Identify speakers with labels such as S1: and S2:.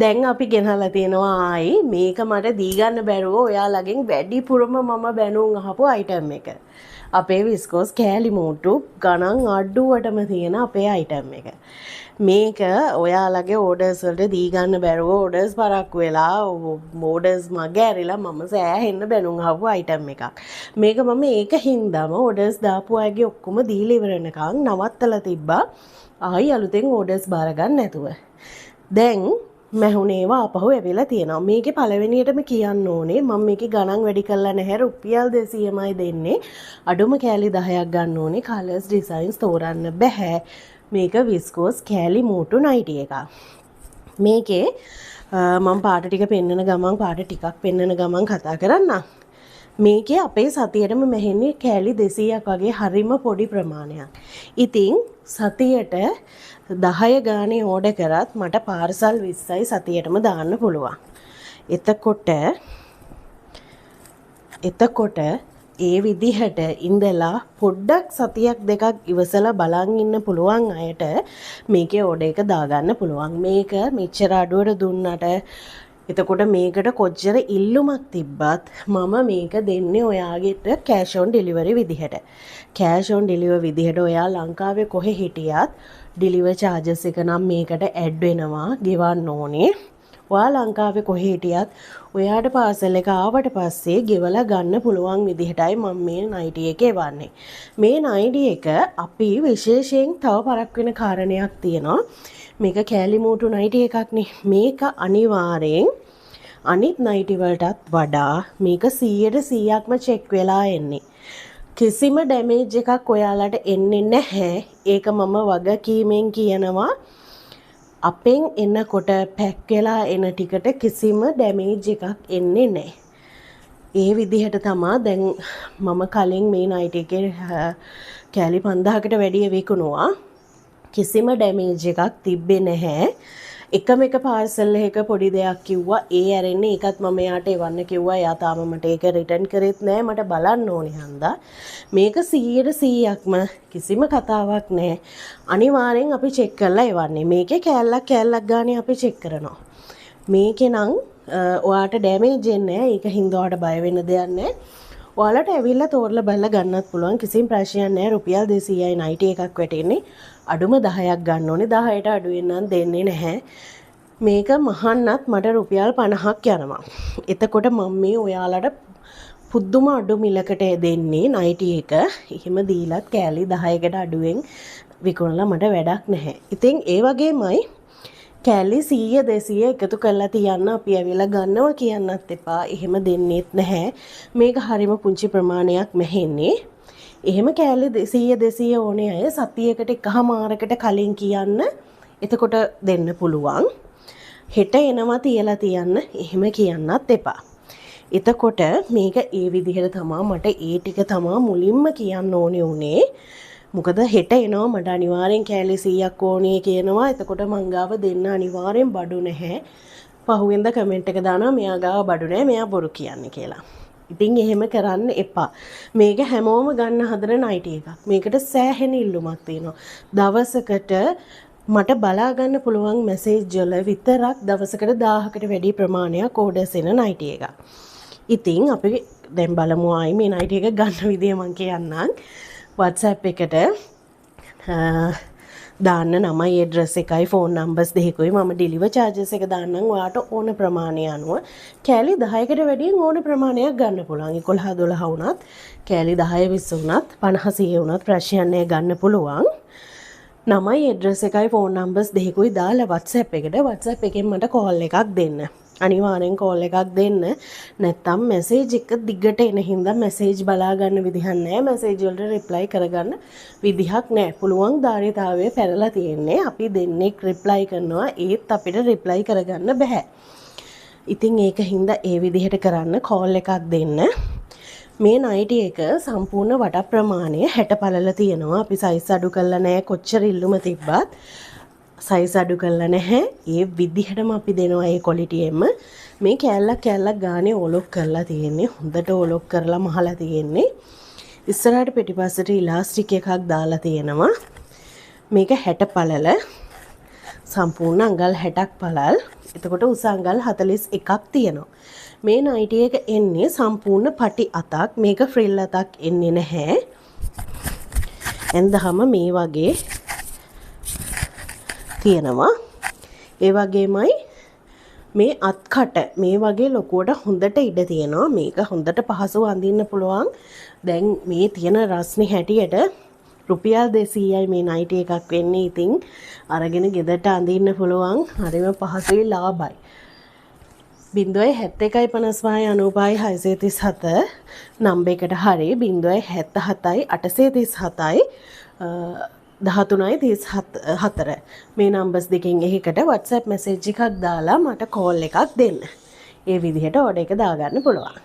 S1: දැන් අපි ගෙනහලා තියෙනවා ආයි මේක මට දී ගන්න බැරුව ඔයාලගෙන් වැඩිපුරම මම බැනුම් අහපු අයිටම් එක. අපේ විස්කෝස් කෑලි මූට්ටු ගණන් අඩුවටම තියෙන අපේ අයිටම් එක. මේක ඔයාලගේ ඕඩර්ස් වලට දී ගන්න බැරුව ඕඩර්ස් පරක්කු වෙලා ඕඩර්ස් මගේ ඇරිලා මම සෑහෙන්න බැනුම් අහපු අයිටම් එකක්. මේක මම ඒක හින්දාම ඕඩර්ස් දාපු අයගේ ඔක්කොම දීලා ඉවරනකම් නවත්තලා තිබ්බා. ආයි අලුතෙන් ඕඩර්ස් බාර ගන්න නැතුව. දැන් මැහුණේවා අපහු ඇවිල්ලා තියෙනවා. මේකේ පළවෙනියටම කියන්න ඕනේ මම මේකේ ගණන් වැඩි කරලා නැහැ. රුපියල් 200මයි දෙන්නේ. අඩුම කෑලි 10ක් ගන්න ඕනේ. කලර්ස් ඩිසයින්ස් තෝරන්න බෑ. මේක විස්කෝස් කෑලි මූටු නයිටි එකක්. මේකේ මම පාට ටික පෙන්නන ගමන් පාට ටිකක් පෙන්නන ගමන් කතා කරන්නම්. මේකේ අපේ සතියටම මෙහෙන්නේ කෑලි 200ක් වගේ හරිම පොඩි ප්‍රමාණයක්. ඉතින් සතියට 10 ගානේ ඕඩර් කරත් මට පාර්සල් 20යි සතියටම දාන්න පුළුවන්. එතකොට ඒ විදිහට ඉඳලා පොඩ්ඩක් සතියක් දෙකක් ඉවසලා බලන් ඉන්න පුළුවන් අයට මේකේ ඕඩර් එක දාගන්න පුළුවන්. මේක මෙච්චර අඩුවට දුන්නට එතකොට මේකට කොච්චර ඉල්ලුමක් තිබ්බත් මම මේක දෙන්නේ ඔයාගෙට කෑෂ් ඔන් ඩෙලිවරි විදිහට. කෑෂ් ඔන් ඩෙලිවරි විදිහට ඔයා ලංකාවේ කොහෙ හිටියත් ඩිලිවර් චාර්ජස් එක නම් මේකට ඇඩ් වෙනවා ගෙවන්න ඕනේ. ඔයා ලංකාවේ කොහෙ හිටියත් ඔයාට පාසල් එක ආවට පස්සේ ගෙවලා ගන්න පුළුවන් විදිහටයි මම මේ නයිටි එක එවන්නේ. මේ නයිටි එක අපි විශේෂයෙන් තව පරක් වෙන කාරණයක් තියෙනවා. මේක කෑලි මූටු නයිටි එකක්නේ. මේක අනිවාර්යෙන් අනිත් නයිටි වලටත් වඩා මේක 100%ක්ම චෙක් වෙලා එන්නේ. කිසිම ඩැමේජ් එකක් ඔයාලට එන්නේ නැහැ. ඒක මම වගකීමෙන් කියනවා. අපෙන් එනකොට පැක් වෙලා එන ටිකට කිසිම ඩැමේජ් එකක් එන්නේ නැහැ. ඒ විදිහට තමයි දැන් මම කලින් මේ නයිටි එකේ කෑලි 5000කට වැඩිය විකුණුවා. කිසිම ඩැමේජ් එකක් තිබ්බේ නැහැ. එකම එක පාර්සල් එකක පොඩි දෙයක් කිව්වා. ඒ ඇරෙන්නේ ඒකත් මම යාට එවන්න කිව්වා. යා තාම මට ඒක රිටර්න් කරෙත් නැහැ. මට බලන්න ඕනේ හන්දා. මේක 100%ක්ම කිසිම කතාවක් නැහැ. අනිවාර්යෙන් අපි චෙක් කරලා එවන්නේ. මේකේ කෑල්ලක් ගානේ අපි චෙක් කරනවා. මේකේ නම් ඔයාට ඩැමේජ් එන්නේ නැහැ. ඒක හින්දා ඔයාට බය වෙන්න දෙයක් නැහැ. ඔයාලට ඇවිල්ලා තෝරලා බලලා ගන්නත් පුළුවන්. කිසිම ප්‍රශ්නයක් නැහැ. රුපියල් 200යි නයිටි එකක් වැටෙන්නේ. අඩුම 10ක් ගන්න ඕනේ. 10ට අඩුවෙන් නම් දෙන්නේ නැහැ. මේක මහන්නත් මට රුපියල් 50ක් යනවා. එතකොට මම මේ ඔයාලට පුදුම අඩු මිලකට දෙන්නේ නයිටි එක. එහෙම දීලත් කෑලි 10කට අඩුවෙන් විකුණලා මට වැඩක් නැහැ. ඉතින් ඒ වගේමයි කෑලි 100 200 එකතු කරලා තියන්න අපි ඇවිල්ලා ගන්නවා කියන්නත් එපා. එහෙම දෙන්නෙත් නැහැ. මේක හරිම පුංචි ප්‍රමාණයක් මෙහෙන්නේ. එහෙම කෑලි 100 200 ඕනේ අය සතියකට එකමාරකට කලින් කියන්න. එතකොට දෙන්න පුළුවන්. හෙට එනවා තියලා තියන්න. එහෙම කියන්නත් එපා. එතකොට මේක ඒ විදිහට තමයි මට ඒ ටික තමයි මුලින්ම කියන්න ඕනේ උනේ. මොකද හෙට එනවා මට අනිවාර්යෙන් කෑලි 100ක් ඕනේ කියනවා. එතකොට මං ගාව දෙන්න අනිවාර්යෙන් බඩු නැහැ. පහුවෙන්ද කමෙන්ට් එක දානවා මෙයා ගාව බඩු නැහැ මෙයා බොරු කියන්නේ කියලා. ඉතින් එහෙම කරන්න එපා. මේක හැමෝම ගන්න හදන නයිටි එකක්. මේකට සෑහෙන ඉල්ලුමක් තියෙනවා. දවසකට මට බලා ගන්න පුළුවන් මැසේජ් වල විතරක් දවසකට 1000කට වැඩි ප්‍රමාණයක් ඕඩර්ස් එන නයිටි එකක්. ඉතින් අපි දැන් බලමු ආයි මේ නයිටි එක ගන්න විදිය මං කියන්නම්. WhatsApp එකට දාන්න නමයි ඇඩ්‍රස් එකයි ෆෝන් නම්බර්ස් දෙකකුයි මම ඩිලිවර් චාර්ජස් එක දාන්නම්. ඔයාට ඕන ප්‍රමාණය අනුව කෑලි 10කට වැඩියෙන් ඕන ප්‍රමාණයක් ගන්න පුළුවන්. 11 12 වුණත් කෑලි 10 20 වුණත් 50 100 වුණත් ප්‍රශ්නයක් නැහැ ගන්න පුළුවන්. නමයි ඇඩ්‍රස් එකයි ෆෝන් නම්බර්ස් දෙකකුයි දාලා WhatsApp එකට WhatsApp එකෙන් මට කෝල් එකක් දෙන්න. අනිවාර්යෙන් කෝල් එකක් දෙන්න. නැත්තම් මැසේජ් එක දිගට එන හින්දා මැසේජ් බලා ගන්න විදිහක් නැහැ. මැසේජ් වලට රිප්ලයි කරගන්න විදිහක් නැහැ. පුළුවන් ධාරිතාවය පැනලා තියෙන්නේ. අපි දෙන්නෙක් රිප්ලයි කරනවා. ඒත් අපිට රිප්ලයි කරගන්න බෑ. ඉතින් ඒක හින්දා ඒ විදිහට කරන්න කෝල් එකක් දෙන්න. මේ නයිටි එක සම්පූර්ණ වට ප්‍රමාණය 60 පළල තියෙනවා. අපි සයිස් අඩු කරලා නැහැ. කොච්චර ඉල්ලුම තිබ්බත් සයිස් අඩු කරලා නැහැ. ඒ විදිහටම අපි දෙනවා ඒ ක්වොලිටි එකම. මේ කෑල්ලක් ගානේ ඔලොක් කරලා තියෙන්නේ. හොඳට ඔලොක් කරලා මහලා තියෙන්නේ. ඉස්සරහට පිටිපස්සට ඉලාස්ටික් එකක් දාලා තියෙනවා. මේක 60 පළල සම්පූර්ණ අඟල් 60ක් පළල්. එතකොට උස අඟල් 41ක් තියෙනවා. මේ නයිටි එක එන්නේ සම්පූර්ණ පටි අතක්. මේක ෆ්‍රිල් අතක් එන්නේ නැහැ. එන්දහම මේ වගේ තියෙනවා. ඒ වගේමයි මේ අත්කට මේ වගේ ලොකුවට හොඳට ඉඩ තියෙනවා. මේක හොඳට පහසුව අඳින්න පුළුවන්. දැන් මේ තියෙන රස්නේ හැටියට රුපියල් 200යි මේ නයිටි එකක් වෙන්නේ. ඉතින් අරගෙන ගෙදරට අඳින්න පුළුවන්. හරිම පහසුයි ලාභයි. 0715595 නම්බරයකට හරි 077යි 837යි 13:34 මේ නම්බර්ස් දෙකෙන් එකකට WhatsApp මැසේජ් එකක් දාලා මට කෝල් එකක් දෙන්න. ඒ විදිහට ඕඩර් එක දාගන්න පුළුවන්.